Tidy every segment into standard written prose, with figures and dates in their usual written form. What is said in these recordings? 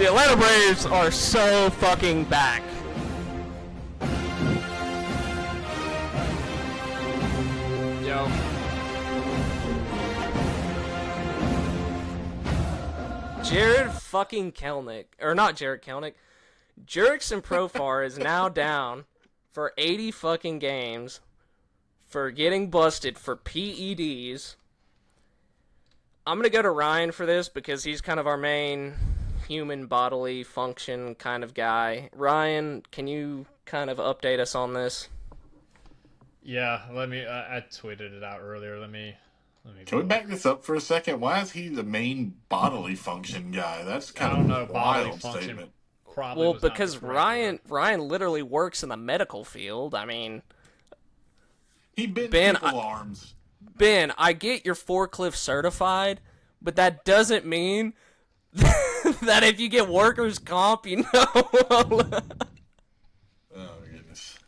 The Atlanta Braves are so fucking back. Yo. Jared fucking Kelnick, or not Jared Kelnick, Jurickson Profar is now down for 80 fucking games for getting busted for PEDs. I'm gonna go to Ryan for this because he's kind of our main human bodily function kind of guy. Ryan, can you kind of update us on this? Yeah, I tweeted it out earlier. Let me. Can we back this up for a second? Why is he the main bodily function guy? That's I kind don't of know, a bodily wild function. statement. Probably Well, was not because the correct word. Ryan literally works in the medical field. I mean, He bent Ben, people's arms. Ben, I get you're forklift certified, but that doesn't mean that if you get workers' comp, you know. Oh, goodness.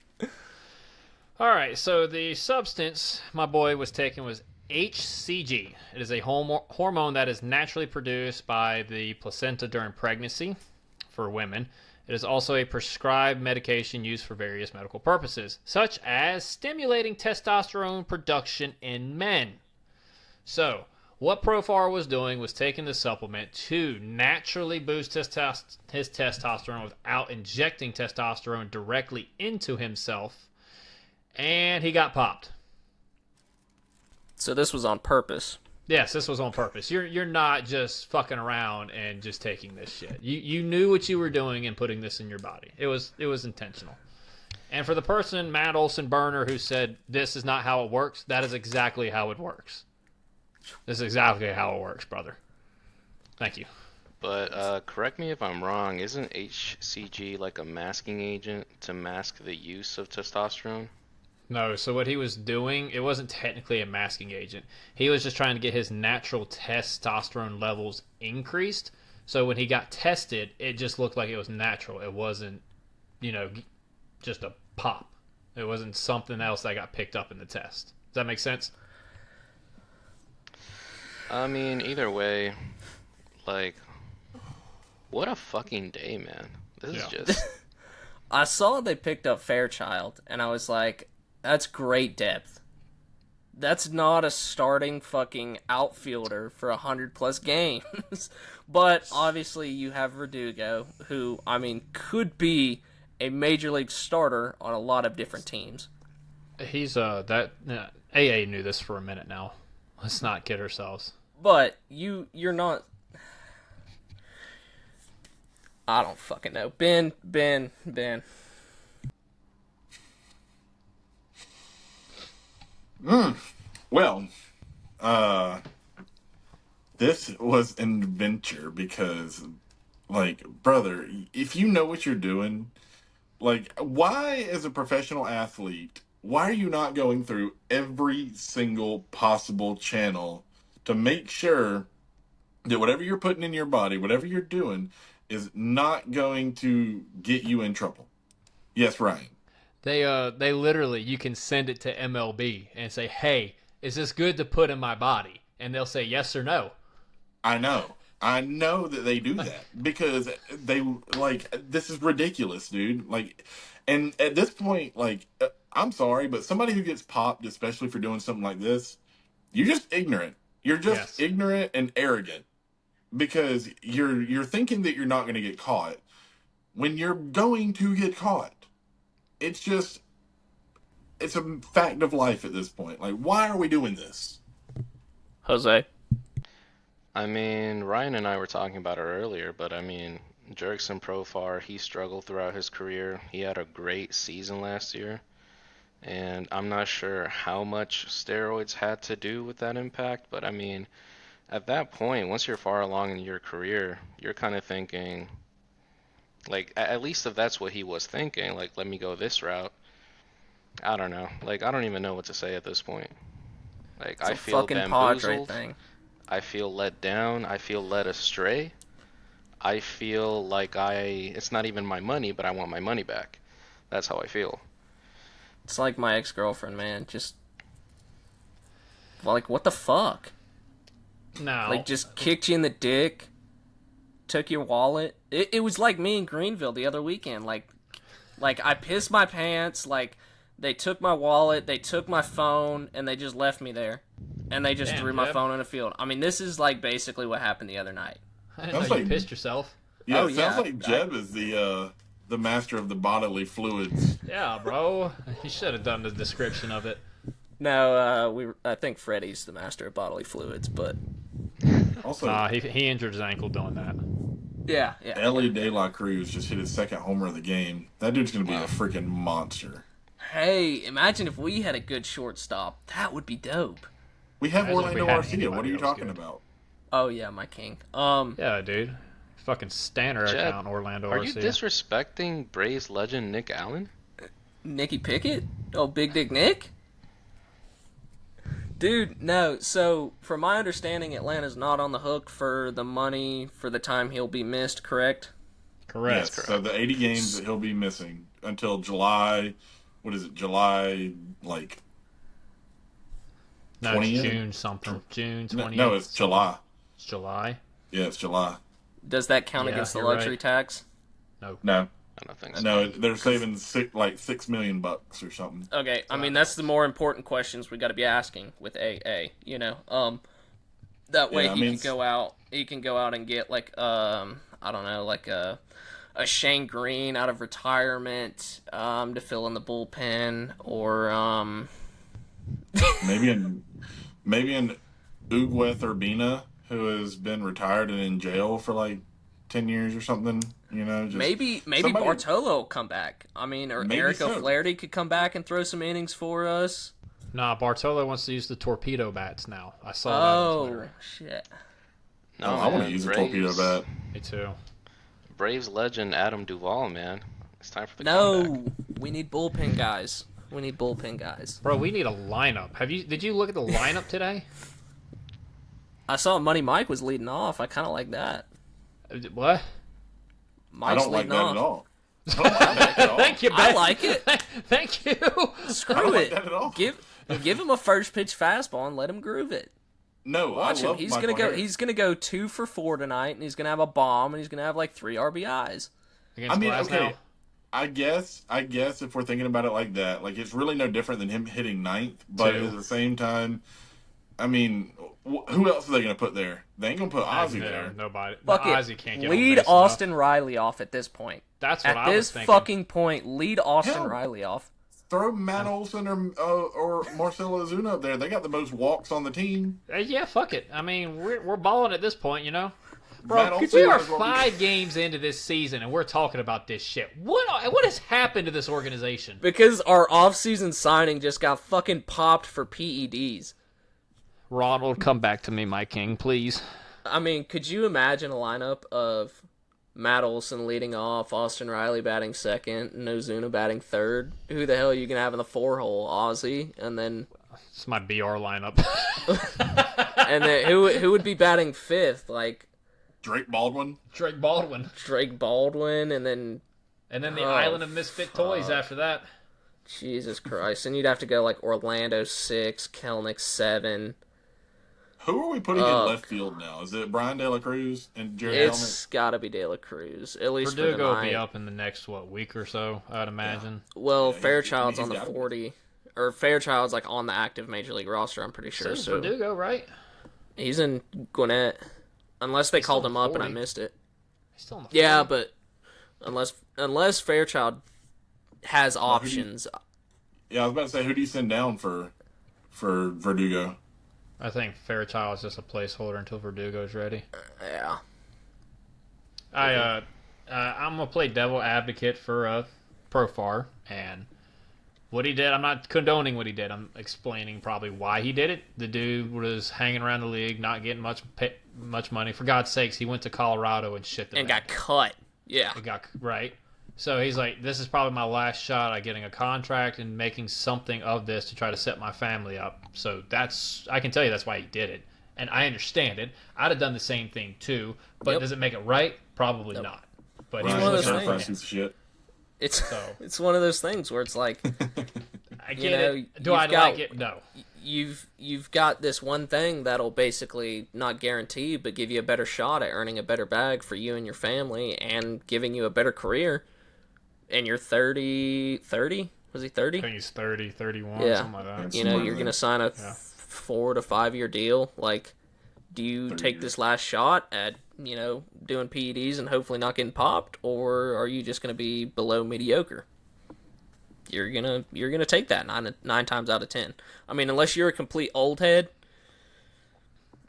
All right, so the substance my boy was taking was HCG. It is a hormone that is naturally produced by the placenta during pregnancy for women. It is also a prescribed medication used for various medical purposes, such as stimulating testosterone production in men. So, what Profar was doing was taking the supplement to naturally boost his testosterone without injecting testosterone directly into himself, and he got popped. So this was on purpose. Yes, this was on purpose. You're not just fucking around and just taking this shit. You knew what you were doing and putting this in your body. It was intentional. And for the person, Matt Olson Burner, who said this is not how it works, that is exactly how it works. This is exactly how it works, brother. Thank you. But correct me if I'm wrong, isn't HCG like a masking agent to mask the use of testosterone? No, so what he was doing, it wasn't technically a masking agent. He was just trying to get his natural testosterone levels increased. So when he got tested, it just looked like it was natural. It wasn't, just a pop. It wasn't something else that got picked up in the test. Does that make sense? I mean, either way, like, what a fucking day, man. This is just... I saw they picked up Fairchild, and I was like, that's great depth. That's not a starting fucking outfielder for 100+ games. But obviously you have Verdugo, who, I mean, could be a major league starter on a lot of different teams. He's AA knew this for a minute now. Let's not kid ourselves. But you're not. I don't fucking know. Ben. Well, this was an adventure because, like, brother, if you know what you're doing, like, why, as a professional athlete, why are you not going through every single possible channel to make sure that whatever you're putting in your body, whatever you're doing, is not going to get you in trouble? Yes, Ryan. They literally, you can send it to MLB and say, hey, is this good to put in my body? And they'll say yes or no. I know that they do that because they, like, this is ridiculous, dude. Like, and at this point, like, I'm sorry, but somebody who gets popped, especially for doing something like this, you're just ignorant. You're just ignorant and arrogant because you're thinking that you're not going to get caught when you're going to get caught. It's a fact of life at this point. Like, why are we doing this? Jose. I mean, Ryan and I were talking about it earlier, but I mean, Jurickson Profar, he struggled throughout his career. He had a great season last year, and I'm not sure how much steroids had to do with that impact, but I mean, at that point, once you're far along in your career, you're kind of thinking, like, at least if that's what he was thinking, like, let me go this route. I don't know. Like, I don't even know what to say at this point. Like, It's I a feel fucking Padre bamboozled. thing. I feel let down. I feel led astray. I feel like it's not even my money, but I want my money back. That's how I feel. It's like my ex-girlfriend, man. Just, like, what the fuck? No. Like, just kicked you in the dick, took your wallet. It was like me in Greenville the other weekend. Like I pissed my pants. Like they took my wallet, they took my phone, and they just left me there. And they just threw my phone in a field. I mean, this is like basically what happened the other night. I didn't know you pissed yourself. Yeah, it sounds like Jeb is the master of the bodily fluids. Yeah, bro. You should have done the description of it. No, I think Freddie's the master of bodily fluids, but Also, he injured his ankle doing that. yeah. Ellie De La Cruz just hit his second homer of the game. That dude's going to be a freaking monster. Hey, imagine if we had a good shortstop. That would be dope. We have Imagine if we Orlando had Arcia. What are you anybody else talking good. about? Oh yeah, my king. Yeah, dude. Fucking Stanner Jeb, account Orlando Are you Arcia. disrespecting Braves legend Nick Allen? Nicky Pickett? Oh, Big Dick Nick? Dude, no. So, from my understanding, Atlanta's not on the hook for the money for the time he'll be missed, correct? Correct. Yes, so the 80 games that he'll be missing until July, what is it, July, like, No, 20th? it's June something. June 20th. No, it's July. It's July? Yeah, it's July. Does that count Yeah, against the you're luxury right. tax? No, I don't think so. no, they're saving $6 million or something. Okay, I mean, that's the more important questions we got to be asking with AA, you know? That way Yeah, I he mean, can go out and get, like, I don't know, like a Shane Green out of retirement to fill in the bullpen, or Maybe an Ugueth Urbina, who has been retired and in jail for like 10 years or something, you know. Just maybe somebody- Bartolo will come back. I mean, or Maybe Eric so. O'Flaherty could come back and throw some innings for us. Nah, Bartolo wants to use the torpedo bats now. I saw that on Oh, Twitter. shit. No, I want to man, use a torpedo bat. Me too. Braves legend Adam Duvall, man. It's time for the No, comeback. we need bullpen guys. We need bullpen guys. Bro, we need a lineup. Did you look at the lineup today? I saw Money Mike was leading off. I kind of like that. What? I Mike's don't like leading that off. at all. I don't like that at all. Thank you, I Ben. like it. Thank you. I Screw don't like it. that at all. Give him a first pitch fastball and let him groove it. No, Watch I him. love He's Michael gonna go. Harris. He's gonna go 2 for 4 tonight, and he's gonna have a bomb, and he's gonna have like 3 RBIs. Against I mean, Glasnow. okay. I guess if we're thinking about it like that, like it's really no different than him hitting ninth. But Two. at the same time, I mean, who else are they going to put there? They ain't going to put Ozzy there. Nobody. Fuck it. Ozzy can't get on Lead base enough. Austin Riley off at this point. That's what At I was this thinking. fucking point, lead Austin Hell. Riley off. Throw Matt Olson or Marcelo Ozuna up there. They got the most walks on the team. Yeah, fuck it. I mean, we're balling at this point, you know. Matt Bro, Olson we are might as well be- 5 games into this season, and we're talking about this shit. What has happened to this organization? Because our offseason signing just got fucking popped for PEDs. Ronald, come back to me, my king, please. I mean, could you imagine a lineup of Matt Olson leading off, Austin Riley batting second, and Ozuna batting third? Who the hell are you going to have in the 4-hole? Ozzy? And then It's my BR lineup. who would be batting fifth? Like Drake Baldwin. Drake Baldwin. Drake Baldwin, and then And then the Oh, Island of Misfit Toys after that. Jesus Christ. And you'd have to go like Orlando 6, Kelnick 7. Who are we putting in left field now? Is it Brian De La Cruz and Jared It's got to be De La Cruz, at least for the Verdugo will night. be up in the next, week or so, I'd imagine. Well, Yeah, Fairchild's he's on the gotta be. 40, or Fairchild's like on the active Major League roster, I'm pretty sure. So So Verdugo, right? he's in Gwinnett, unless they called still him in up and I 40. missed it. He's still in the Yeah, 40. but unless Fairchild has options, Yeah, I was about to say, who do you send down for Verdugo? I think Fairchild is just a placeholder until Verdugo's ready. yeah. I'm gonna play devil advocate for Profar, and what he did. I'm not condoning what he did. I'm explaining probably why he did it. The dude was hanging around the league, not getting much money. For God's sakes, he went to Colorado and shit the And bed. got cut. Yeah. It got right. So he's like, this is probably my last shot at getting a contract and making something of this to try to set my family up. So I can tell you that's why he did it. And I understand it. I'd have done the same thing too. But Yep. does it make it right? Probably Nope. not. But It's he one was of those looking Certified for piece of shit. It's So- it's one of those things where it's like I you get know, it. Do I you've got- like it? No. you've got this one thing that'll basically not guarantee, but give you a better shot at earning a better bag for you and your family, and giving you a better career. And you're 30. Was he 30? I think he's 30, 31, Yeah. something like that. You know, you're gonna sign a 4 to 5 year deal. Like, do you 30 take years. this last shot at doing PEDs and hopefully not getting popped, or are you just gonna be below mediocre? You're gonna take that nine times out of 10. I mean, unless you're a complete old head.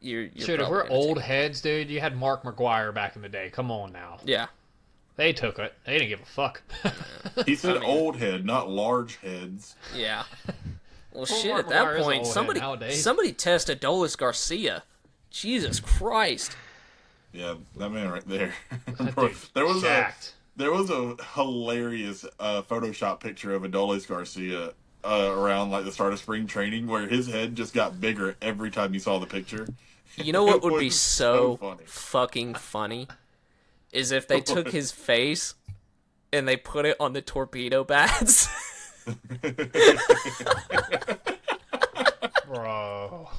You're Shoot, if probably we're gonna old take it. heads, dude, you had Mark McGuire back in the day. Come on now. Yeah. They took it. They didn't give a fuck. He said I mean- old head, not large heads. Yeah. Well, shit. Mark At that McGuire is an point, old head somebody nowadays. test Adolis Garcia. Jesus Christ. Yeah, that man right there. That dude's jacked. There was a hilarious Photoshop picture of Adolis Garcia around like the start of spring training, where his head just got bigger every time you saw the picture. You know what It would be was so funny. fucking funny? Is if they took his face and they put it on the torpedo bats. Bro.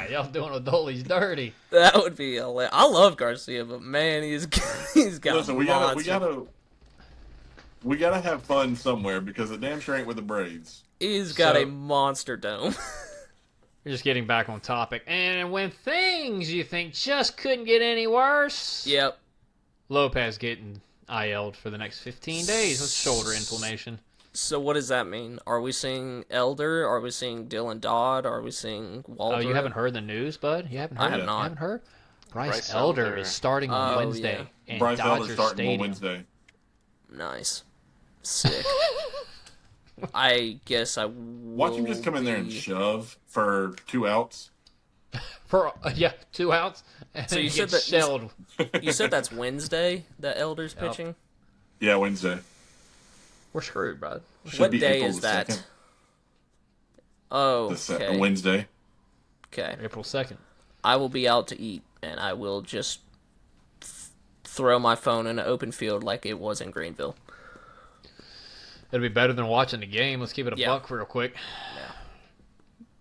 Y'all doing Adoli's dirty. That would be hilarious. I love Garcia, but man, he's got Listen, monster. we gotta have fun somewhere because it damn sure ain't with the Braves. He's got So- a monster dome. We're just getting back on topic. And when things you think just couldn't get any worse, Yep. Lopez getting IL'd for the next 15 days with shoulder inflammation. So what does that mean? Are we seeing Elder? Are we seeing Dylan Dodd? Are we seeing Walter? Oh, you haven't heard the news, bud? You haven't heard? I have You not. haven't heard? Bryce, Bryce Elder Elder. is starting on Oh, Wednesday yeah. in Bryce Elder Dodger starting Stadium. on Wednesday. Nice. Sick. I guess I will Watch him just come in there and be- shove for 2 outs. For 2 outs. And So then you he said gets that- shelled. You said that's Wednesday that Elder's Yep. pitching? Yeah, Wednesday. We're screwed, bro. Should What be day April is the that? 2nd. Oh, The okay. Wednesday. Okay. April 2nd. I will be out to eat, and I will just throw my phone in an open field like it was in Greenville. It'll be better than watching the game. Let's keep it a Yeah. buck real quick.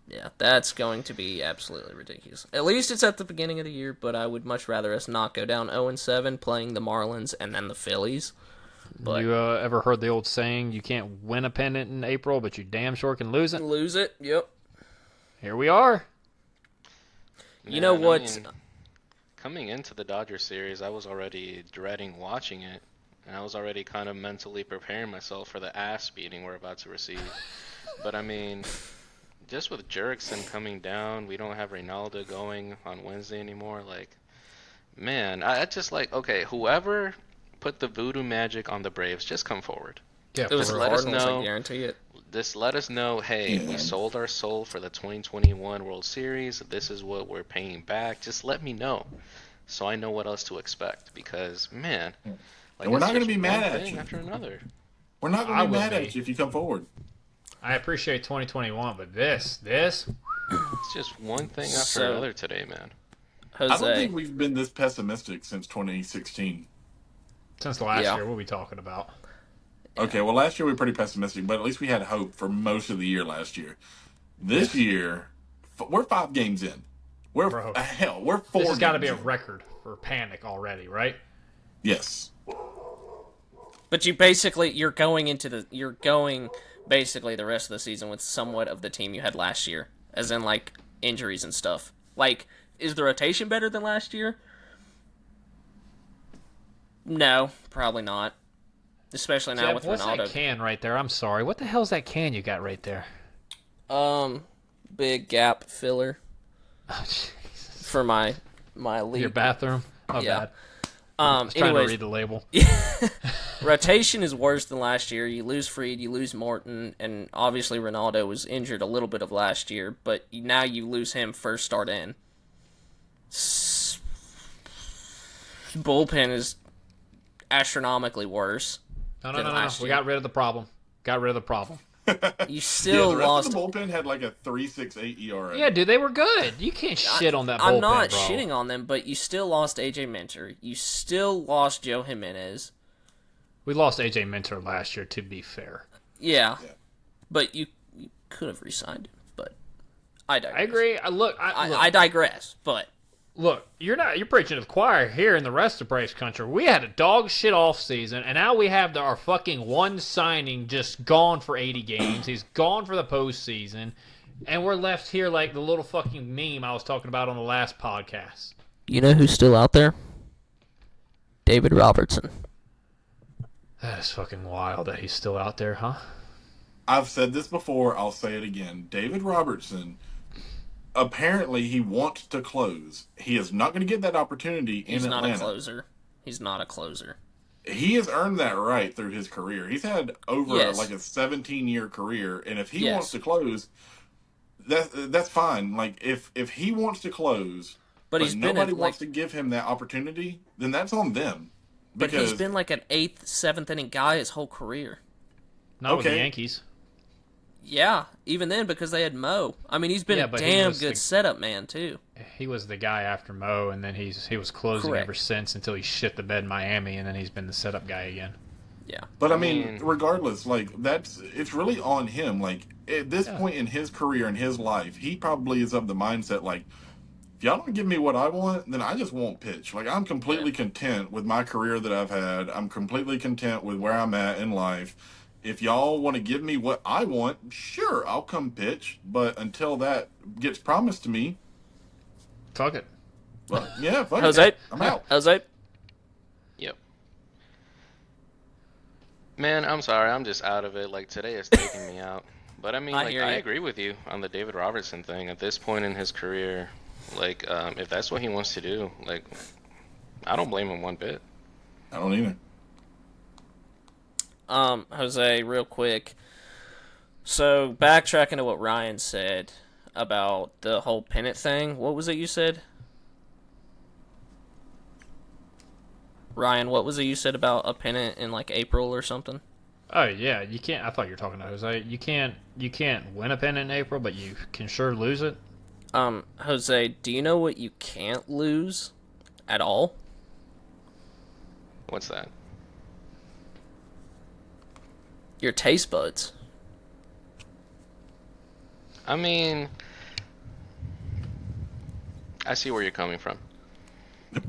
Yeah, that's going to be absolutely ridiculous. At least it's at the beginning of the year, but I would much rather us not go down 0-7 playing the Marlins and then the Phillies. But You ever heard the old saying, you can't win a pennant in April, but you damn sure can lose it? lose it, yep. Here we are. You know Man, what? I mean, coming into the Dodgers series, I was already dreading watching it, and I was already kind of mentally preparing myself for the ass beating we're about to receive. But I mean, just with Jurickson coming down, we don't have Reynaldo going on Wednesday anymore. Like, man, I just like, okay, whoever put the voodoo magic on the Braves, just come forward. Yeah, It was for the real. let us Cardinals, I know. guarantee it. Just let us know, hey, Yeah. we sold our soul for the 2021 World Series. This is what we're paying back. Just let me know so I know what else to expect. Because, man, like, And we're it's not gonna just be one mad at thing you. after another. We're not I going to be would mad be. at you if you come forward. I appreciate 2021, but this, It's just one thing after So- another today, man. Jose. I don't think we've been this pessimistic since 2016. since last Yeah. year, what are we talking about? Okay, well, last year we were pretty pessimistic, but at least we had hope for most of the year last year. This year, we're 5 games in. We're Bro. we're 4. This has got to be a games in. record for panic already, right? Yes. But you're going basically the rest of the season with somewhat of the team you had last year, as in like injuries and stuff. Like, is the rotation better than last year? No, probably not. Especially now Jeff, with what's that Reynaldo. can right there? I'm sorry. What the hell's that can you got right there? Big gap filler Oh, jeez. for my league. Your bathroom? Oh, Yeah. bad. I was trying to Anyways, read the label. rotation is worse than last year. You lose Fried, you lose Morton, and obviously Reynaldo was injured a little bit of last year, but now you lose him first start in. Bullpen is astronomically worse. No. than last We year. got rid of the problem. Got rid of the problem. You still the rest lost. of the bullpen had like a 3.68 ERA. Yeah, dude, they were good. You can't shit on that bullpen, I'm not bro. shitting on them, but you still lost AJ Minter. You still lost Joe Jimenez. We lost AJ Minter last year, to be fair. Yeah. Yeah. But you could have re-signed him. But I digress. I agree. Look, I digress, but look, you're preaching to the choir here in the rest of Braves country. We had a dog shit off season, and now we have our fucking one signing just gone for 80 games. He's gone for the postseason, and we're left here like the little fucking meme I was talking about on the last podcast. you know who's still out there? David Robertson. That is fucking wild that he's still out there, huh? I've said this before. I'll say it again. David Robertson. Apparently, he wants to close. He is not going to get that opportunity in Atlanta. He's not a closure. He's not a closer. He has earned that right through his career. He's had over Yes. like a 17-year career, and if he Yes. wants to close, that's fine. Like if he wants to close, But he's been nobody at, wants like, to give him that opportunity, then that's on them. but Because he's been like an 8th, 7th inning guy his whole career. Not with the Okay. Yankees. Yeah, even then because they had Mo. I mean, he's been Yeah, a but he damn was good the- setup man too. He was the guy after Mo, and then he was closing Correct. ever since until he shit the bed in Miami, and then he's been the setup guy again. Yeah. But I I mean, mean- regardless, like it's really on him. Like at this point in his career and his life, he probably is of the mindset like, if y'all don't give me what I want, then I just won't pitch. Like I'm completely content with my career that I've had. I'm completely content with where I'm at in life. If y'all want to give me what I want, sure, I'll come pitch. But until that gets promised to me, Fuck it. well, yeah, fuck Jose? it. I'm out. Jose? Yep. Man, I'm sorry. I'm just out of it. Like, today is taking me out. But, I mean, I like, hear I you. agree with you on the David Robertson thing. At this point in his career, like, if that's what he wants to do, like, I don't blame him one bit. I don't either. Jose, real quick. So, backtracking to what Ryan said about the whole pennant thing, what was it you said? Ryan, what was it you said about a pennant in like April or something? Oh yeah, you can't. I thought you were talking to Jose. You can't win a pennant in April, but you can sure lose it. Jose, do you know what you can't lose at all? What's that? Your taste buds. I mean, I see where you're coming from.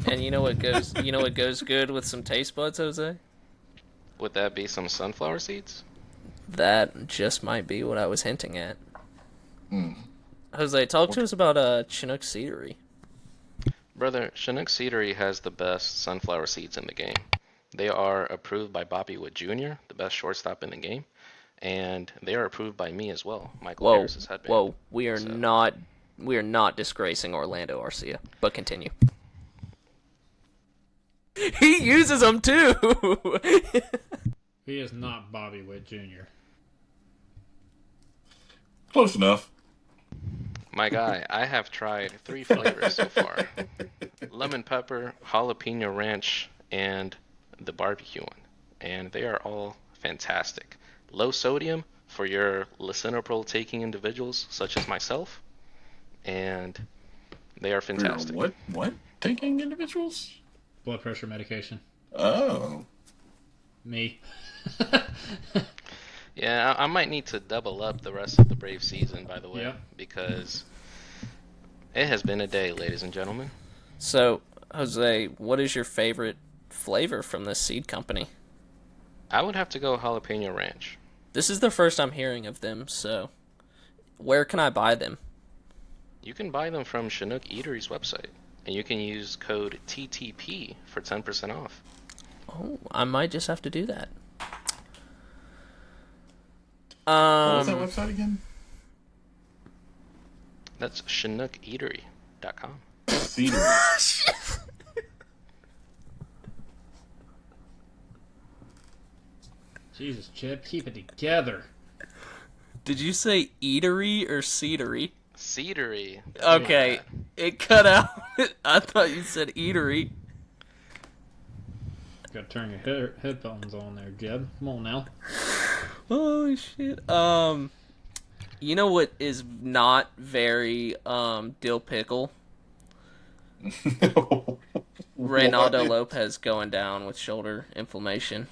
And you know what goes good with some taste buds, Jose? Would that be some sunflower seeds? That just might be what I was hinting at. Hmm. Jose, talk to us about Chinook Seedery. Brother, Chinook Seedery has the best sunflower seeds in the game. They are approved by Bobby Wood Jr., the best shortstop in the game, and they are approved by me as well, Michael Whoa, Harris's headband. whoa, we are So- not disgracing Orlando Arcia, but continue. He uses them too. He is not Bobby Witt Jr. Close enough. My guy, I have tried 3 flavors so far. Lemon pepper, jalapeno ranch, and the barbecue one. And they are all fantastic. Low sodium for your lisinopril taking individuals such as myself. And they are fantastic. What? Taking individuals? Blood pressure medication. Oh. Me. Yeah, I might need to double up the rest of the Brave season, by the way, Yep. because it has been a day, ladies and gentlemen. So, Jose, what is your favorite flavor from this seed company? I would have to go jalapeno ranch. This is the first I'm hearing of them, so where can I buy them? You can buy them from Chinook Eatery's website, and you can use code TTP for 10% off. Oh, I might just have to do that. What was that website again? That's ChinookEatery.com. Cedar. Jesus, Chip, keep it together. Did you say eatery or seedery? Cedary. Okay, it cut out. I thought you said eatery. Gotta turn your headphones on there, Jeb. Come on now. Oh shit. You know what is not very dill pickle? Reynaldo What? Lopez going down with shoulder inflammation.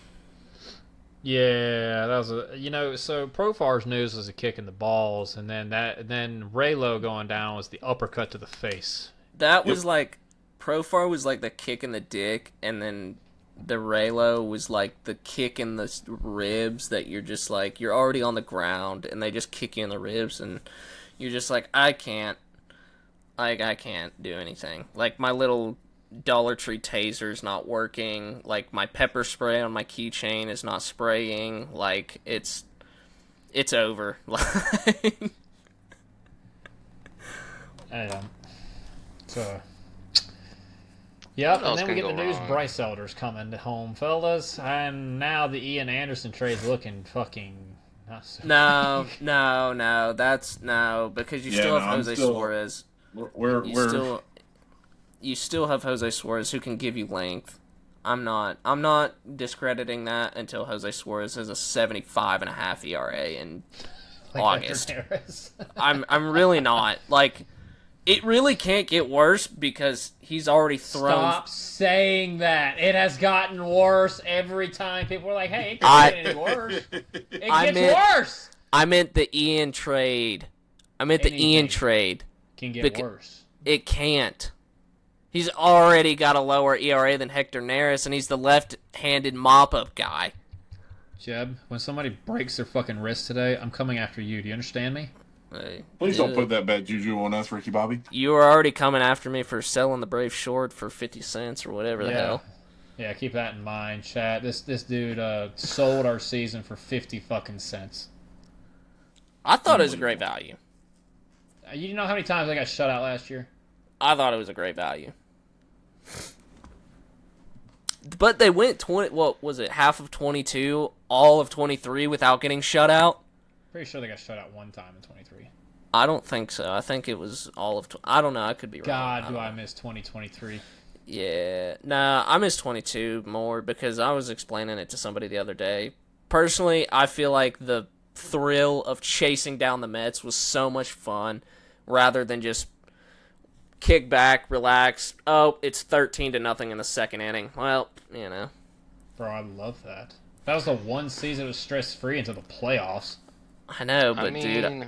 Yeah, that was so Profar's news was a kick in the balls, and then Raylo going down was the uppercut to the face. That Yep. was like Profar was like the kick in the dick, and then the Raylo was like the kick in the ribs that you're just like you're already on the ground, and they just kick you in the ribs, and you're just like I can't, like I can't do anything. Like my little Dollar Tree taser's not working. Like my pepper spray on my keychain is not spraying. Like it's over. Um, so, yep, What and else then we can get the go news wrong? Bryce Elder's coming home, fellas, and now the Ian Anderson trade's looking fucking not so. No, that's no, because you Yeah, still no, have I'm Jose still- Suarez. We're You still have Jose Suarez who can give you length. I'm not discrediting that until Jose Suarez has a 75.5 ERA in Like August. Hector Neris. I'm really not. Like it really can't get worse because he's already thrown. Stop saying that. It has gotten worse every time. People are like, "Hey, it I- can't get any worse." It I gets meant- worse. I meant the Ian trade. I meant the Anything. Ian trade. Can get Bec- worse. It can't. He's already got a lower ERA than Hector Neris, and he's the left-handed mop-up guy. Jeb, when somebody breaks their fucking wrist today, I'm coming after you. Do you understand me? Hey, Please don't yeah. put that bad juju on us, Ricky Bobby. You were already coming after me for selling the Brave short for 50 cents or whatever the hell. Yeah, keep that in mind, chat. This dude sold our season for 50 fucking cents. I thought it was a great value. You know how many times I got shut out last year? I thought it was a great value. But they went 20. What was it? Half of 22, all of 23 without getting shut out. Pretty sure they got shut out one time in 23. I don't think so. I think it was all of. I don't know. I could be wrong. God, don't do I know. miss 2023. Yeah. Nah, I miss 22 more because I was explaining it to somebody the other day. Personally, I feel like the thrill of chasing down the Mets was so much fun rather than just kick back, relax. Oh, it's 13-0 in the second inning. Well, you know. Bro, I love that. That was the one season that was stress-free until the playoffs. I know, but I mean, dude,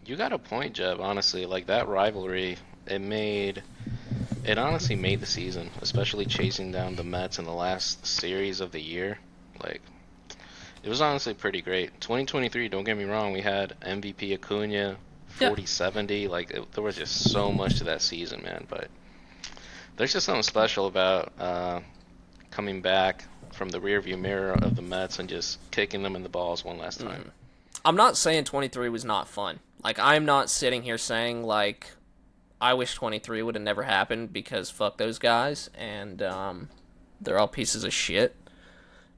you got a point, Jeb. Honestly, like that rivalry, it honestly made the season, especially chasing down the Mets in the last series of the year. Like, it was honestly pretty great. 2023, don't get me wrong, we had MVP Acuna, 40-70. Like, there was just so much to that season, man. But there's just something special about coming back from the rearview mirror of the Mets and just kicking them in the balls one last time. I'm not saying 23 was not fun. Like, I'm not sitting here saying, like, I wish 23 would have never happened because fuck those guys, and they're all pieces of shit.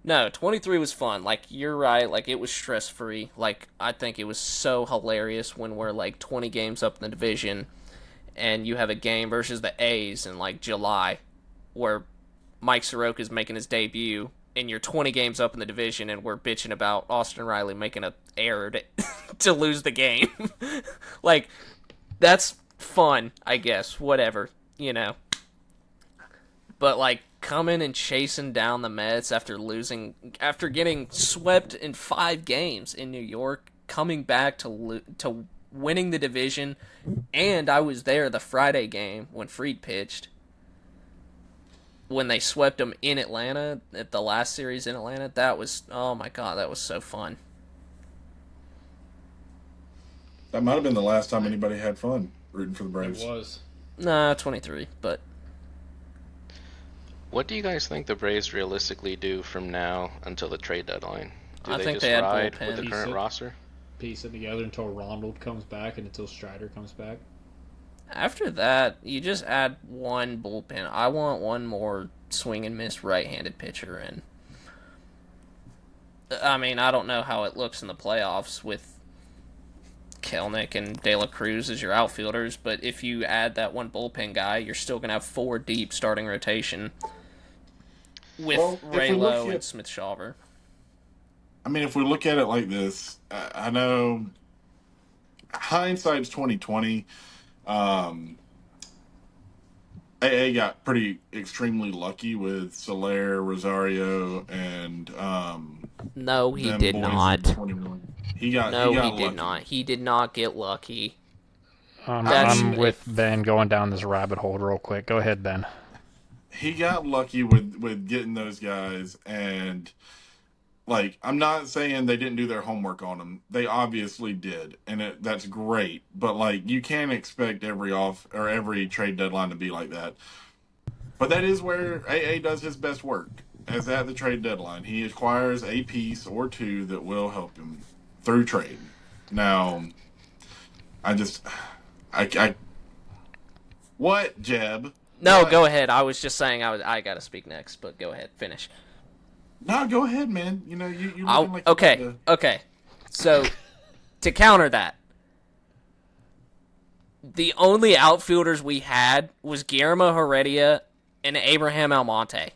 No, 23 was fun. Like, you're right. Like, it was stress-free. Like, I think it was so hilarious when we're, like, 20 games up in the division, and you have a game versus the A's in, like, July, where Mike Soroka's making his debut, and you're 20 games up in the division, and we're bitching about Austin Riley making an error to lose the game. Like, that's fun, I guess. Whatever, you know. But, like, coming and chasing down the Mets after getting swept in 5 games in New York, coming back to winning the division, and I was there the Friday game when Fried pitched. When they swept them in Atlanta, at the last series in Atlanta, that was, oh my god, that was so fun. That might have been the last time anybody had fun rooting for the It Braves. was. Nah, 23, but What do you guys think the Braves realistically do from now until the trade deadline? Do I they think just they had ride bullpen. with the current Decent. roster? Piece it together until Ronald comes back and until Strider comes back. after that, you just add one bullpen. I want one more swing and miss right-handed pitcher, and I mean, I don't know how it looks in the playoffs with Kelnick and De La Cruz as your outfielders, but if you add that one bullpen guy, you're still going to have 4 deep starting rotation with Well, if we look Raylo at- and Smith-Shawver. I mean, if we look at it like this, I know hindsight's 2020. AA got pretty extremely lucky with Soler, Rosario, and No, he them did boys in not. 21. He No, he got did lucky. not. He did not get lucky. I That's I'm mean, with Ben going down this rabbit hole real quick. Go ahead, Ben. he got lucky with getting those guys, and like I'm not saying they didn't do their homework on him. They obviously did, and that's great. But like you can't expect every off or every trade deadline to be like that. But that is where AA does his best work, as at the trade deadline. He acquires a piece or two that will help him through trade. Now, I just, I what, Jeb? No, What? go ahead. I was just saying I got to speak next, but go ahead, finish. No, go ahead, man. You know, you looking like Okay, okay. So, to counter that, the only outfielders we had was Guillermo Heredia and Abraham Almonte.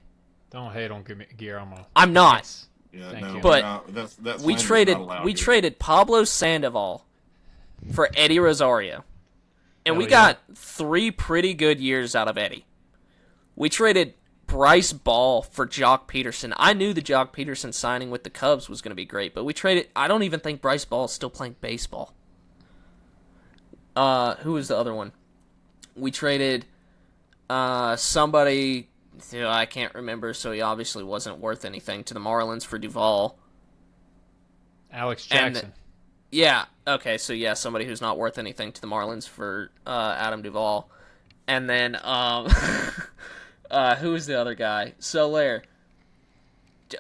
Don't hate on Guillermo. I'm not. Yeah, Thank no, you. But no, that's We slander's traded not allowed we here. traded Pablo Sandoval for Eddie Rosario. And we Hell got 3 pretty good years out of Eddie. We traded Bryce Ball for Jock Peterson. I knew the Jock Peterson signing with the Cubs was going to be great, but we traded. I don't even think Bryce Ball is still playing baseball. Who was the other one? We traded somebody I can't remember, so he obviously wasn't worth anything, to the Marlins for Duvall. Alex And- Jackson. Yeah, okay, so yeah, somebody who's not worth anything to the Marlins for Adam Duvall. And then, who was the other guy? Soler.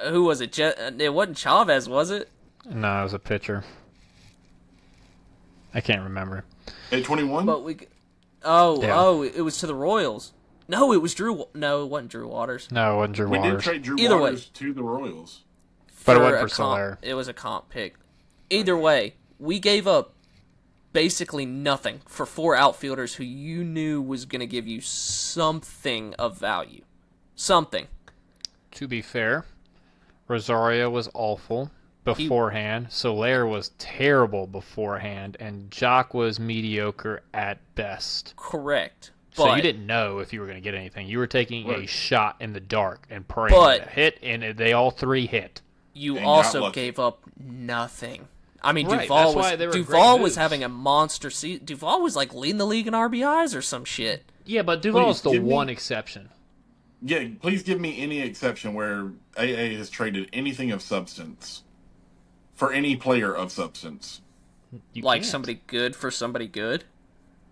Who was it? It wasn't Chavez, was it? No, it was a pitcher. I can't remember. At 21? But we... Yeah. Oh, it was to the Royals. No, it was Drew... No, it wasn't Drew Waters. No, it wasn't Drew we did Waters. trade Drew Either way. Waters to the Royals. But it wasn't a for Soler. It was a comp pick. Either way, we gave up basically nothing for 4 outfielders who you knew was going to give you something of value. Something. To be fair, Rosario was awful beforehand. Soler was terrible beforehand, and Jock was mediocre at best. Correct. So But you didn't know if you were going to get anything. You were taking a Right. shot in the dark and praying But- to hit, and they all 3 hit. you And got also lucky. gave up nothing. I mean, Right, Duvall that's why they were great Duvall was moves. having a monster season. Duvall was like leading the league in RBIs or some shit. Yeah, but Duvall's Please, the give me- one exception. Yeah, please give me any exception where AA has traded anything of substance for any player of substance. You Like can't. somebody good for somebody good.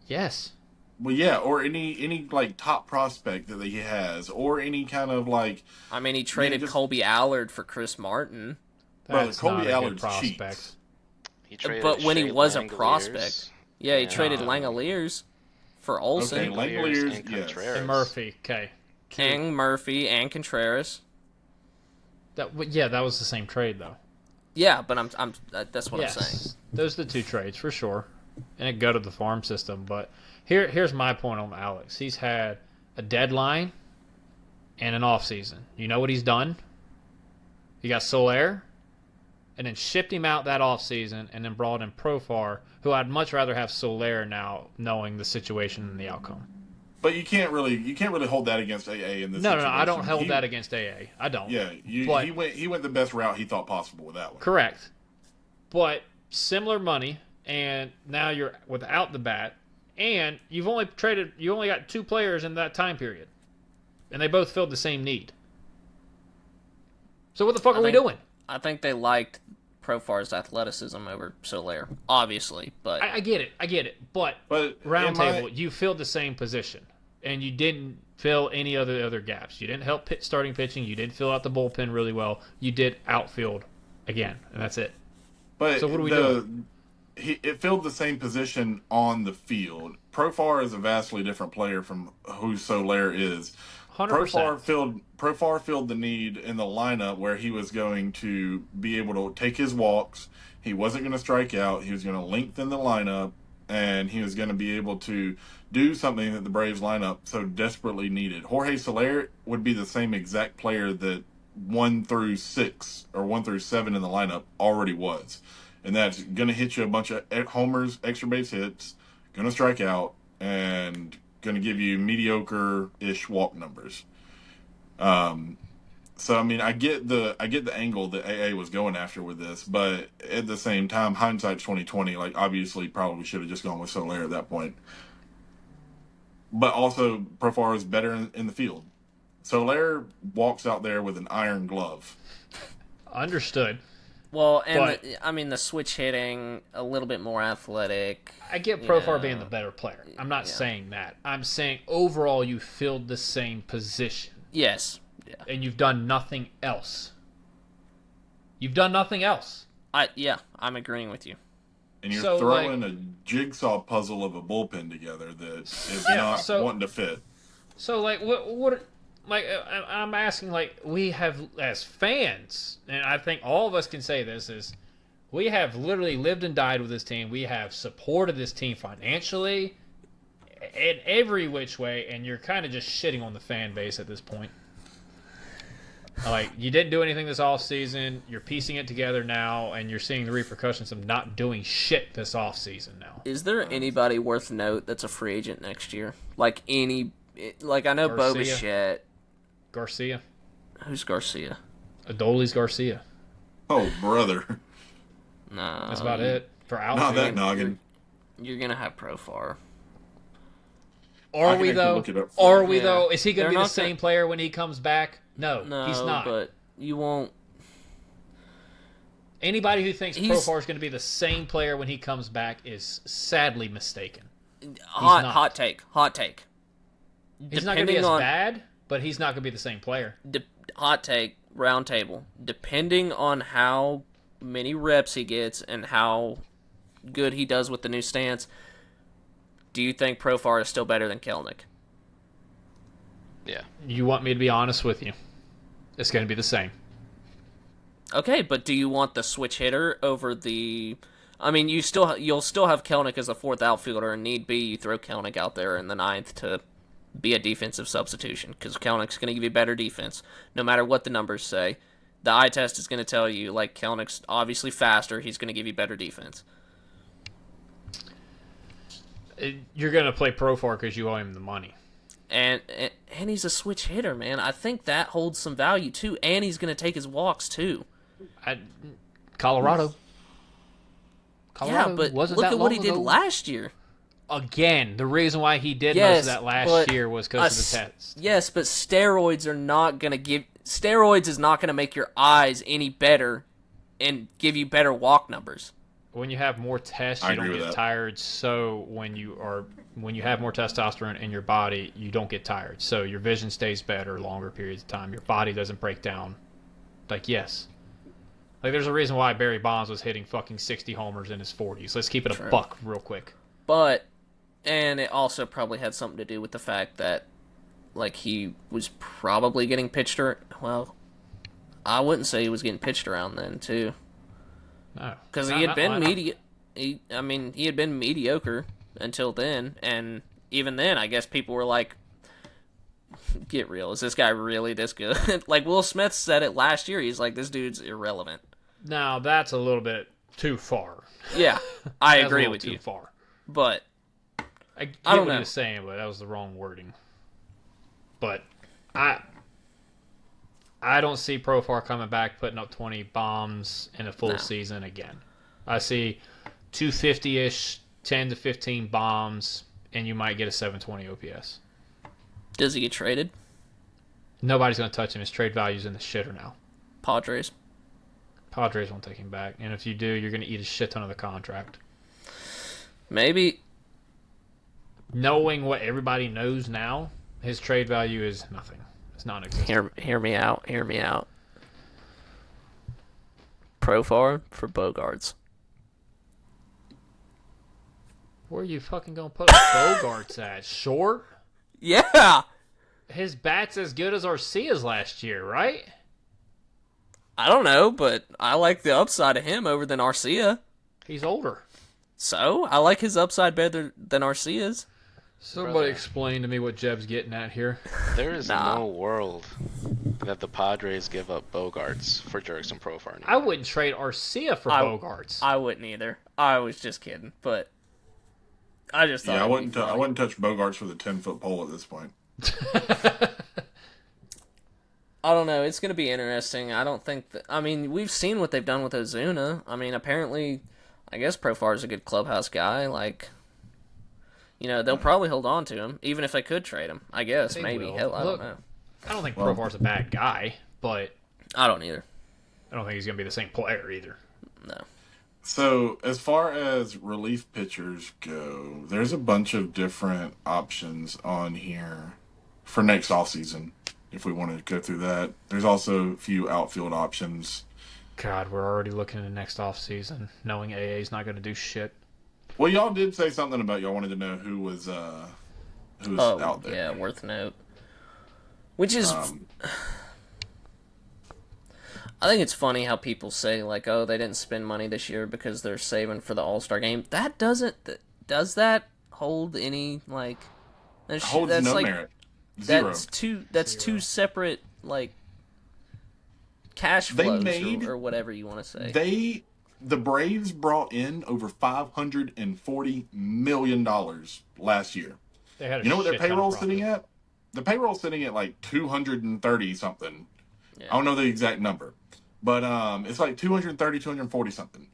Yes. Well, yeah, or any like top prospect that he has, or any kind of like, I mean, he traded just- Colby Allard for Chris Martin. Bro, That's Colby not a good Allard's prospect. cheats. He traded But when he Shea was a Langoliers prospect. Yeah, he and, traded Langoliers for Olsen. Okay, Langoliers, and yes. Contreras. And Murphy. Okay. And Murphy and Contreras. That was the same trade though. Yeah, but that's what I'm saying. Yes, those are the 2 trades for sure, and it go to the farm system. But here's my point on Alex. He's had a deadline and an off season. You know what he's done? He got Soler, and then shipped him out that off season, and then brought in Profar, who I'd much rather have Soler now, knowing the situation and the outcome. But you can't really hold that against AA in this. No, situation. I don't hold that against AA. I don't. Yeah, But- he went the best route he thought possible with that one. Correct. But similar money, and now you're without the bat, and you only got 2 players in that time period, and they both filled the same need. So what the fuck are we doing? I think they liked Profar's athleticism over Soler, obviously, but I get it. But But round am I- table, you filled the same position, and you didn't fill any other gaps. You didn't help starting pitching. You didn't fill out the bullpen really well. You did outfield again, and that's it. But So what are we doing? It filled the same position on the field. Profar is a vastly different player from who Soler is. 100%. Profar filled the need in the lineup where he was going to be able to take his walks. He wasn't going to strike out. He was going to lengthen the lineup, and he was going to be able to do something that the Braves lineup so desperately needed. Jorge Soler would be the same exact player that 1 through 6 or 1 through 7 in the lineup already was. And that's going to hit you a bunch of homers, extra base hits, going to strike out, and going to give you mediocre-ish walk numbers. So I mean, I get the angle that AA was going after with this, but at the same time, hindsight's 2020. Like, obviously, probably should have just gone with Soler at that point. But also, Profar is better in the field. Soler walks out there with an iron glove. Understood. Well, and But- the switch hitting, a little bit more athletic. I get Profar being the better player. I'm not saying that. I'm saying overall you filled the same position. Yes. Yeah. And you've done nothing else. You've done nothing else. I'm agreeing with you. And you're So, throwing a jigsaw puzzle of a bullpen together that is not wanting to fit. So, like, what like, I'm asking, like, we have, as fans, and I think all of us can say this, is we have literally lived and died with this team. We have supported this team financially in every which way, and you're kind of just shitting on the fan base at this point. Like, you didn't do anything this offseason. You're piecing it together now, and you're seeing the repercussions of not doing shit this offseason now. Is there anybody worth note that's a free agent next year? Like I know Bo Garcia. Bichette. Garcia. Who's Garcia? Adolis Garcia. Oh, brother. No. That's about it. For Not outfield. that noggin. You're going to have Profar. Are I can we, actually though? look it up. Are we, Yeah. though? Is he going They're to be the not same player when he comes back? No, No, he's not. but you won't. Anybody who thinks He's- Profar is going to be the same player when he comes back is sadly mistaken. Hot not. take. He's not going to be Depending as on bad, but he's not going to be the same player. hot take, round table. Depending on how many reps he gets and how good he does with the new stance, do you think Profar is still better than Kelnick? Yeah. You want me to be honest with you? It's going to be the same. Okay, but do you want the switch hitter over the? I mean, you'll still have Kelnick as a fourth outfielder, and need be you throw Kelnick out there in the ninth to be a defensive substitution because Kelnick's going to give you better defense no matter what the numbers say. The eye test is going to tell you like Kelnick's obviously faster. He's going to give you better defense. You're going to play Profar because you owe him the money. And he's a switch hitter, man. I think that holds some value too. And he's going to take his walks too. Colorado. Yeah, but wasn't look that at what he long did ago. last year. Again, the reason why he did most Yes, of that but last year was because of the test. Yes, but steroids are not going to give. Steroids is not going to make your eyes any better and give you better walk numbers. When you have more tests, I you don't agree get with that. tired. So when you have more testosterone in your body, you don't get tired. So your vision stays better longer periods of time. Your body doesn't break down. Like, yes. Like, there's a reason why Barry Bonds was hitting fucking 60 homers in his 40s. Let's keep it True. a buck real quick. But, and it also probably had something to do with the fact that, like, he was probably getting pitched around. Well, I wouldn't say he was getting pitched around then, too. No. Because he had been he had been mediocre until then, and even then, I guess people were like, "Get real, is this guy really this good?" Like Will Smith said it last year. He's like, "This dude's irrelevant." Now, that's a little bit too far. Yeah, I That's a agree little with too you, far. but I get don't what know. he was saying, but that was the wrong wording. But I don't see Profar coming back putting up 20 bombs in a full No. season again. I see 250-ish, 10 to 15 bombs, and you might get a 720 OPS. does he get traded? Nobody's going to touch him. His trade value's in the shitter now. Padres. Padres won't take him back. And if you do, you're going to eat a shit ton of the contract. Maybe. Knowing what everybody knows now, his trade value is nothing. It's non-existent. Hear me out. Profar for Bogarts. Where are you fucking going to put Bogarts at? Short? Yeah. His bat's as good as Arcia's last year, right? I don't know, but I like the upside of him over than Arcia. He's older. So I like his upside better than Arcia's. Somebody explain to me what Jeb's getting at here. There is Nah. no world that the Padres give up Bogarts for Jurickson Profar. I wouldn't trade Arcia for Bogarts. I wouldn't either. I was just kidding, but I just thought Yeah, it'd be I funny. wouldn't touch Bogarts with a 10-foot pole at this point. I don't know. It's going to be interesting. I don't think that. I mean, we've seen what they've done with Ozuna. I mean, apparently, I guess Profar is a good clubhouse guy. Like, they'll probably hold on to him, even if they could trade him. I guess, They maybe. will. Hell, I Look, don't know. I don't think Well- Profar's a bad guy, but I don't either. I don't think he's going to be the same player either. No. So, as far as relief pitchers go, there's a bunch of different options on here for next offseason, if we want to go through that. There's also a few outfield options. God, we're already looking at the next offseason, knowing AA's not going to do shit. Well, y'all did say something about y'all wanted to know who was out there. Yeah, worth note. Which is, I think it's funny how people say like, "Oh, they didn't spend money this year because they're saving for the All-Star game." That does that hold any like? Holds That's no like merit. Zero. That's two separate like cash They flows made- or whatever you want to say. The Braves brought in over $540 million last year. They had a You know what their shit ton of payroll's profit. sitting at? The payroll's sitting at like 230 something. Yeah. I don't know the exact number, but it's like 230, 240 something.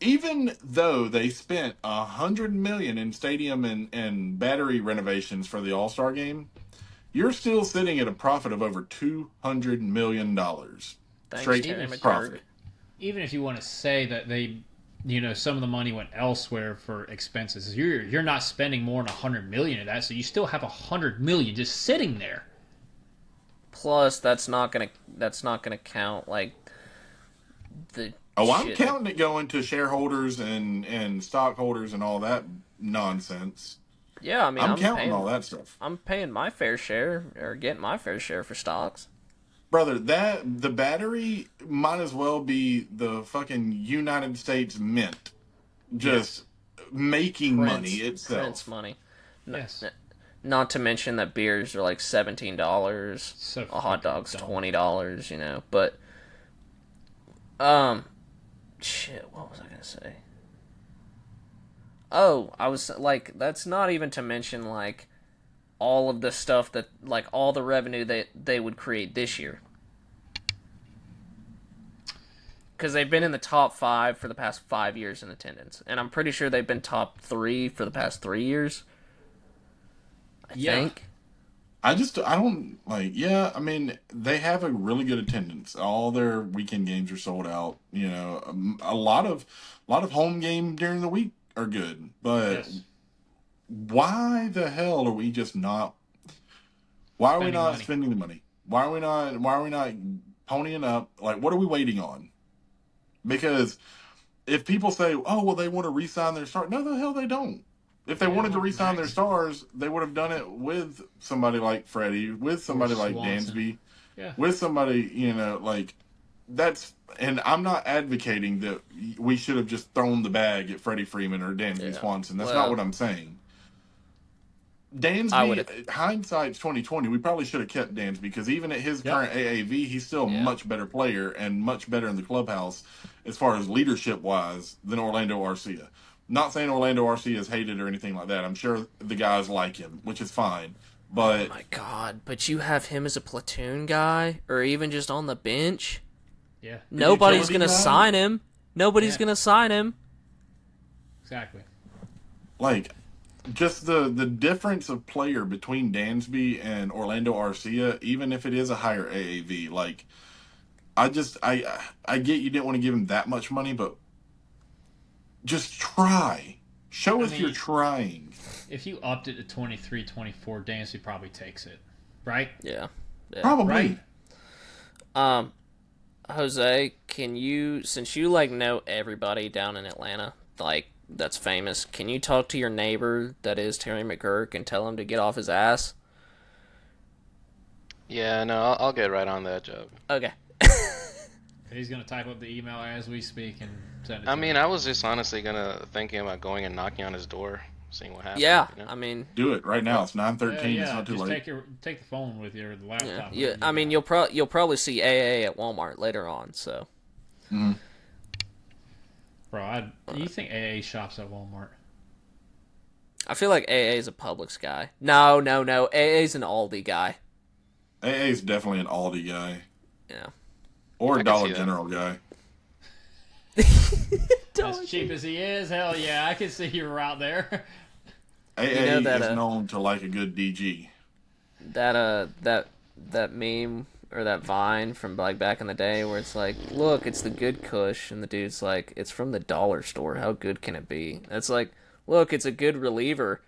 Even though they spent $100 million in stadium and battery renovations for the All-Star game, you're still sitting at a profit of over $200 million. Thanks, Straight Terry profit. McGurk. Even if you want to say that they, some of the money went elsewhere for expenses, you're not spending more than $100 million of that, so you still have $100 million just sitting there. Plus, that's not gonna count like the. Oh, I'm shit. counting it going to shareholders and stockholders and all that nonsense. Yeah, I mean, I'm I'm counting paying, all that stuff. I'm paying my fair share or getting my fair share for stocks. Brother, the battery might as well be the fucking United States Mint, just making money itself. Prince money. Yes. Not to mention that beers are like $17. So a hot fucking dog's dumb. $20. But shit. What was I gonna say? Oh, I was like, that's not even to mention like all of the stuff that like all the revenue that they would create this year. Because they've been in the top 5 for the past 5 years in attendance, and I'm pretty sure they've been top 3 for the past 3 years. I think. I don't like, yeah, I mean, they have a really good attendance. All their weekend games are sold out. A lot of home game during the week are good, but Yes. why the hell are we just not? Why are we Spending not money. spending the money? Why are we not ponying up? Like, what are we waiting on? Because if people say, "Oh, well, they want to re-sign their star," no, the hell they don't. If they wanted to want re-sign their Max. stars, they would have done it with somebody like Freddie, with somebody like Swanson. Dansby, Yeah. with somebody, like that's. And I'm not advocating that we should have just thrown the bag at Freddie Freeman or Dansby Yeah. Swanson. That's Well, not what I'm saying. I Dansby, would've- hindsight's 2020. We probably should have kept Dansby because even at his current AAV, he's still a Yeah. much better player and much better in the clubhouse as far as leadership wise than Orlando Arcia. Not saying Orlando Arcia is hated or anything like that. I'm sure the guys like him, which is fine. But Oh my god! But you have him as a platoon guy, or even just on the bench. Yeah. Nobody's utility gonna guy? sign him. Nobody's Yeah. gonna sign him. Exactly. like, just the difference of player between Dansby and Orlando Arcia, even if it is a higher AAV, like I get you didn't want to give him that much money, but just try. Show us you're trying. If you upped it to 23, 24, Dansby probably takes it, right? Yeah. Probably. Right. Jose, can you, since you like know everybody down in Atlanta, like that's famous, can you talk to your neighbor that is Terry McGurk and tell him to get off his ass? Yeah, no, I'll get right on that job. Okay. He's going to type up the email as we speak and send it I to mean, him. I was just honestly thinking about going and knocking on his door, seeing what happens. Yeah, you know? I mean, Do it right now. It's 9:13. Yeah, it's not too just late. take the phone with you or the laptop. yeah. I mean, you'll probably see AA at Walmart later on. So Bro, you think AA shops at Walmart? I feel like AA is a Publix guy. No. AA is an Aldi guy. AA is definitely an Aldi guy Yeah. or I a can Dollar see that. General guy. As cheap as he is, hell yeah, I can see you were out there. AA You know that, is known to like a good DG. that meme or that Vine from like back in the day where it's like, look, it's the good Kush, and the dude's like, it's from the dollar store. How good can it be? It's like, look, it's a good reliever.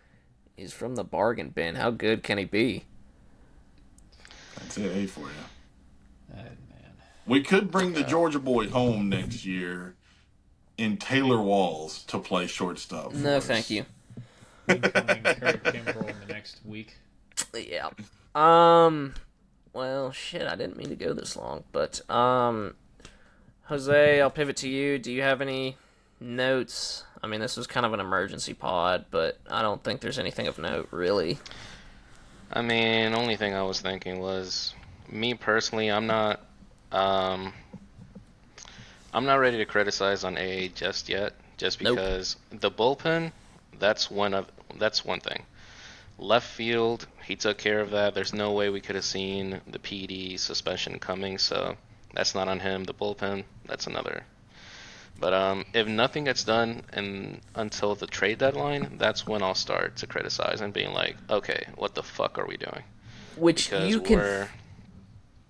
He's from the bargain bin. How good can he be? That's AA for you. Man. We could bring the Georgia boy home next year in Taylor Walls to play shortstop. No, for thank us. you. Incoming Kurt Kimbrell in the next week. Yeah. Well, shit, I didn't mean to go this long, but Jose, I'll pivot to you. Do you have any notes? I mean, this was kind of an emergency pod, but I don't think there's anything of note, really. I mean, only thing I was thinking was, me personally, I'm not ready to criticize on AA just yet, just Nope. because the bullpen, that's one thing. Left field, he took care of that. There's no way we could have seen the PD suspension coming, so that's not on him. The bullpen, that's another. But if nothing gets done until the trade deadline, that's when I'll start to criticize and being like, okay, what the fuck are we doing? Which Because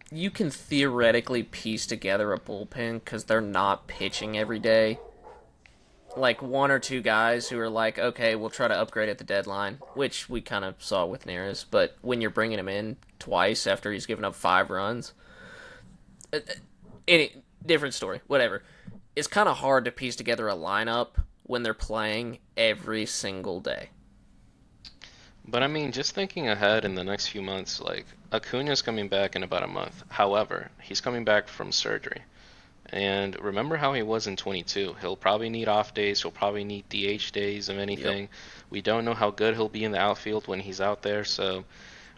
you can theoretically piece together a bullpen because they're not pitching every day. Like one or two guys who are like, okay, we'll try to upgrade at the deadline, which we kind of saw with Neris. But when you're bringing him in twice after he's given up 5 runs, any different story, whatever. It's kind of hard to piece together a lineup when they're playing every single day. But I mean, just thinking ahead in the next few months, like Acuna's coming back in about a month. However, he's coming back from surgery. And remember how he was in 22. He'll probably need off days. He'll probably need DH days, if anything. Yep. We don't know how good he'll be in the outfield when he's out there. So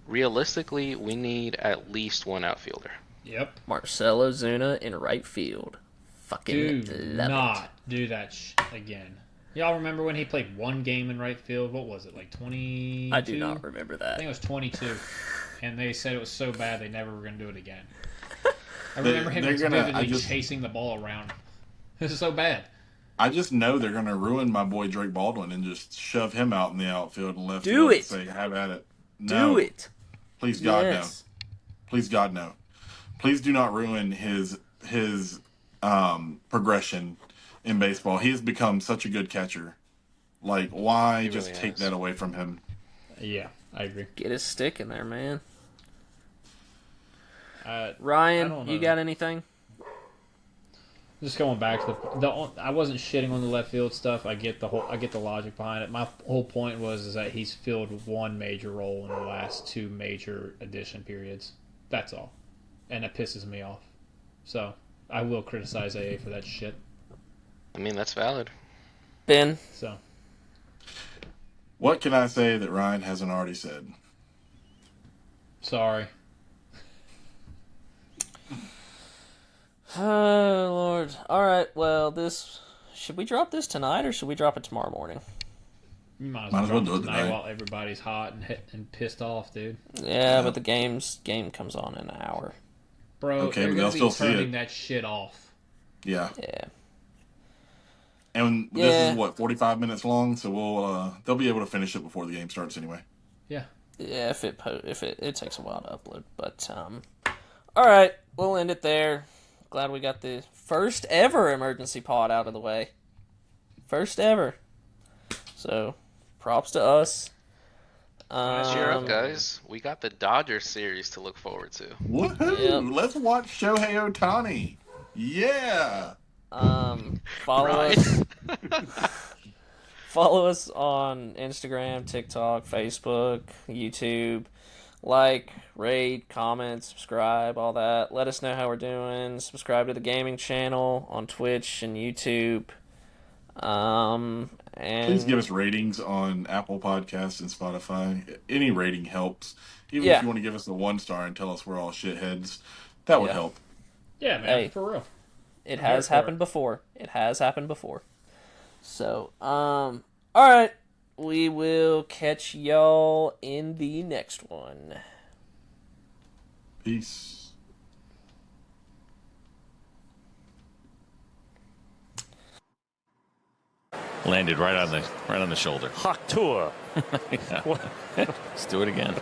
realistically, we need at least one outfielder. Yep. Marcell Ozuna in right field. Fucking love it. Do that again. Y'all remember when he played one game in right field? What was it, like 22? I do not remember that. I think it was 22. And they said it was so bad they never were going to do it again. I remember him vividly chasing the ball around. This is so bad. I just know they're going to ruin my boy Drake Baldwin and just shove him out in the outfield and left field and say, have at it. No. Do it. Please, God, no. Please, God, no. Please do not ruin his progression in baseball. He has become such a good catcher. Like, why just take that away from him? Yeah, I agree. Get his stick in there, man. Ryan, you got anything? Just going back to the I wasn't shitting on the left field stuff. I get the logic behind it. My whole point is that he's filled one major role in the last 2 major addition periods. That's all, and it pisses me off. So I will criticize AA for that shit. I mean, that's valid. Ben. So what can I say that Ryan hasn't already said? Sorry. Oh, Lord. All right, well, should we drop this tonight or should we drop it tomorrow morning? You might as well do it tonight while everybody's hot and pissed off, dude. Yeah, but the game comes on in an hour. Bro, okay, they're going to be turning that shit off. Yeah. Yeah. And this is, 45 minutes long, so they'll be able to finish it before the game starts anyway. Yeah. Yeah, if it takes a while to upload. But, all right, we'll end it there. Glad we got the first ever emergency pod out of the way. First ever. So, props to us. Cheer up, guys. We got the Dodgers series to look forward to. Woohoo! Yep. Let's watch Shohei Ohtani. Yeah! Follow us on Instagram, TikTok, Facebook, YouTube. Like, rate, comment, subscribe, all that. Let us know how we're doing. Subscribe to the gaming channel on Twitch and YouTube. And please give us ratings on Apple Podcasts and Spotify. Any rating helps. Even if you want to give us a 1-star and tell us we're all shitheads, that would help. Yeah, man, for real. It has happened before. It has happened before. So, all right. We will catch y'all in the next one. Peace. Landed right on the shoulder. Hawk tour. Yeah. Let's do it again.